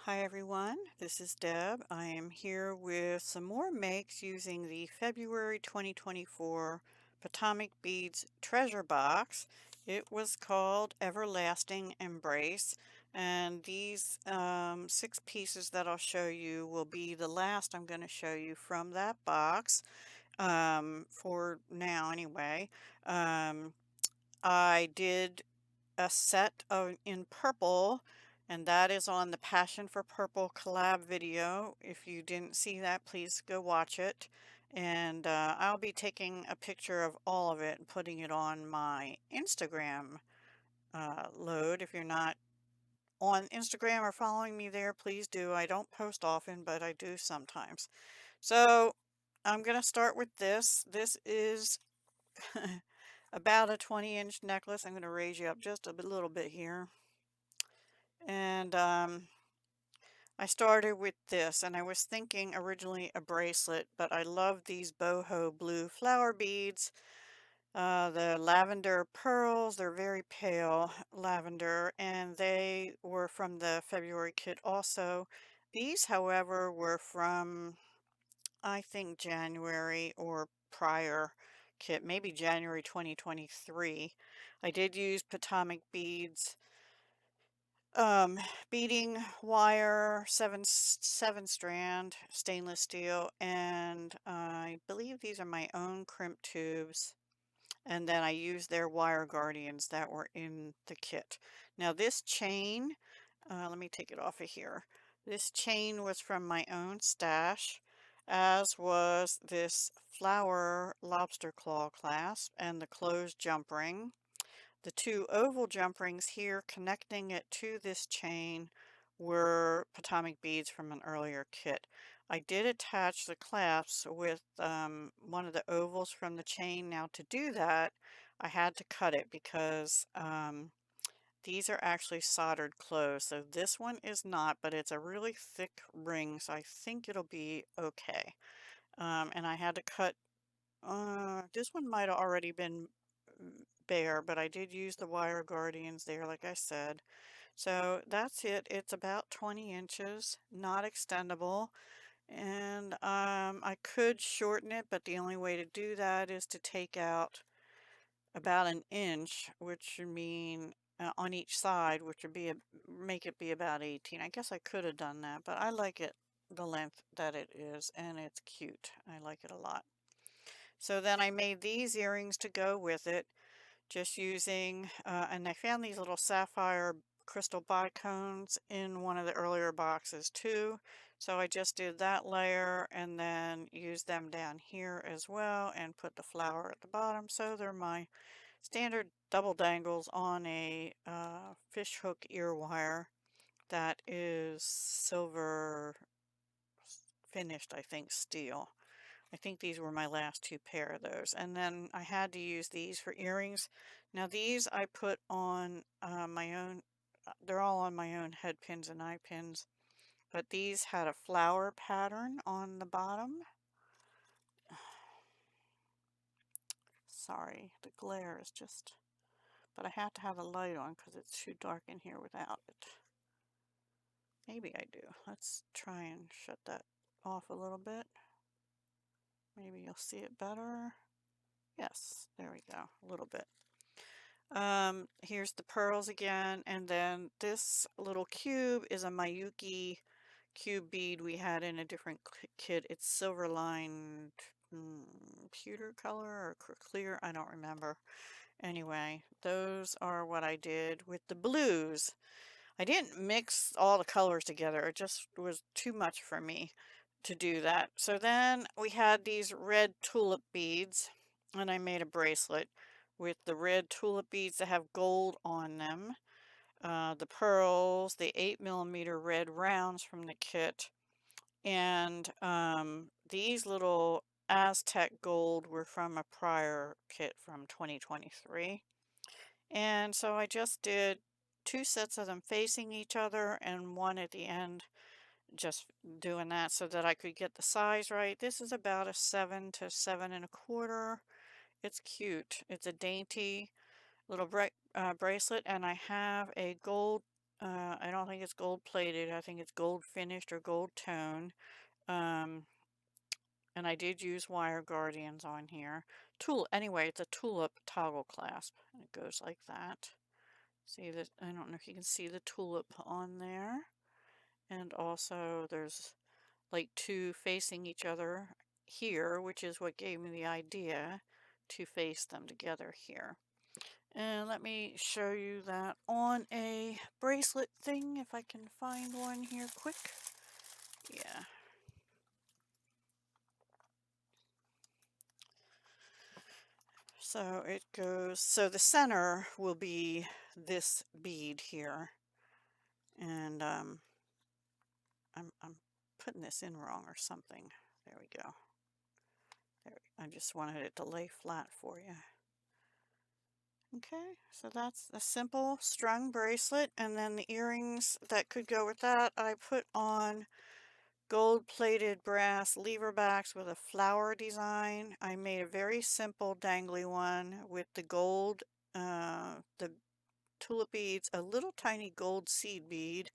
Hi everyone, this is Deb. I am here with some more makes using the February 2024 Potomac Beads Treasure Box. It was called Everlasting Embrace, and these 6 pieces that I'll show you will be the last I'm going to show you from that box, for now anyway. Um, I did a set of in purple, and that is on the Passion for Purple collab video. If you didn't see that, please go watch it. And I'll be taking a picture of all of it and putting it on my Instagram load. If you're not on Instagram or following me there, please do. I don't post often, but I do sometimes. So I'm going to start with this. This is about a 20-inch necklace. I'm going to raise you up just a little bit here. And I started with this, and I was thinking originally a bracelet, but I love these boho blue flower beads. The lavender pearls, they're very pale lavender, and they were from the February kit also. These, however, were from, I think, January or prior kit, maybe January 2023. I did use Potomac beads, um, beading wire, seven strand stainless steel, and I believe these are my own crimp tubes. And then I used their wire guardians that were in the kit. Now this chain, let me take it off of here. This chain was from my own stash, as was this flower lobster claw clasp and the closed jump ring. The 2 oval jump rings here connecting it to this chain were Potomac beads from an earlier kit. I did attach the clasps with one of the ovals from the chain. Now to do that, I had to cut it because these are actually soldered closed. So this one is not, but it's a really thick ring, so I think it'll be okay. And I had to cut, this one might have already been bare, but I did use the wire guardians there, like I said. So that's it. It's about 20 inches, not extendable. And I could shorten it, but the only way to do that is to take out about an inch, which would mean on each side, which would be make it be about 18. I guess I could have done that, but I like it the length that it is, and it's cute. I like it a lot. So then I made these earrings to go with it, just using, and I found these little sapphire crystal bicones in one of the earlier boxes too. So I just did that layer and then used them down here as well and put the flower at the bottom. So they're my standard double dangles on a fish hook ear wire that is silver finished, I think, steel. I think these were my last 2 pair of those. And then I had to use these for earrings. Now these I put on my own, they're all on my own head pins and eye pins. But these had a flower pattern on the bottom. Sorry, the glare is just, but I have to have a light on because it's too dark in here without it. Maybe I do. Let's try and shut that off a little bit. Maybe you'll see it better. Yes, there we go, a little bit. Here's the pearls again, and then this little cube is a Miyuki cube bead we had in a different kit. It's silver lined pewter color or clear, I don't remember. Anyway, those are what I did with the blues. I didn't mix all the colors together. It just was too much for me to do that. So then we had these red tulip beads, and I made a bracelet with the red tulip beads that have gold on them, the pearls, the 8mm red rounds from the kit, and these little Aztec gold were from a prior kit from 2023. And so I just did 2 sets of them facing each other and one at the end, just doing that so that I could get the size right. This is about a 7 to 7 1/4. It's cute. It's a dainty little bracelet, and I have a gold I don't think it's gold plated. I think it's gold finished or gold tone. Um, and I did use wire guardians on here. Anyway, it's a tulip toggle clasp. And it goes like that. See that? I don't know if you can see the tulip on there. And also there's like two facing each other here, which is what gave me the idea to face them together here. And let me show you that on a bracelet thing, if I can find one here quick. Yeah. So it goes, so the center will be this bead here. And I'm putting this in wrong or something. There we go. I just wanted it to lay flat for you. Okay, so that's a simple strung bracelet, and then the earrings that could go with that, I put on gold-plated brass lever backs with a flower design. I made a very simple dangly one with the gold, the tulip beads, a little tiny gold seed bead,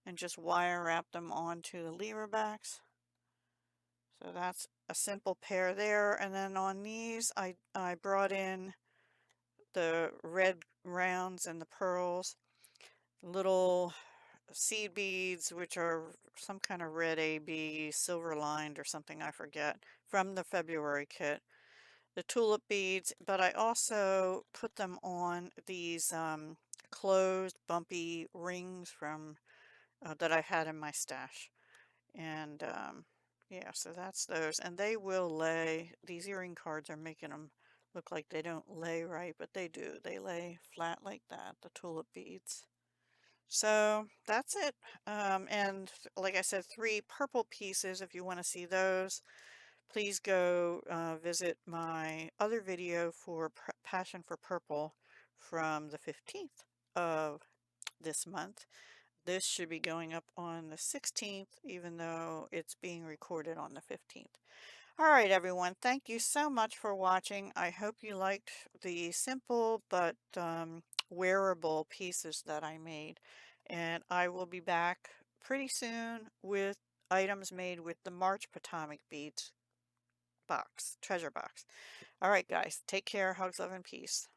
and just wire wrap them onto the lever backs. So that's a simple pair there. And then on these, I brought in the red rounds and the pearls, little seed beads, which are some kind of red AB, silver lined or something, I forget, from the February kit. The tulip beads, but I also put them on these closed bumpy rings from that I had in my stash. And yeah, so that's those. And they will lay, these earring cards are making them look like they don't lay right, but they do. They lay flat like that, the tulip beads. So that's it. And like I said, 3 purple pieces. If you want to see those, please go visit my other video for Passion for Purple from the 15th of this month. This should be going up on the 16th, even though it's being recorded on the 15th. All right, everyone. Thank you so much for watching. I hope you liked the simple but wearable pieces that I made. And I will be back pretty soon with items made with the March Potomac Beads treasure box. All right, guys. Take care. Hugs, love, and peace.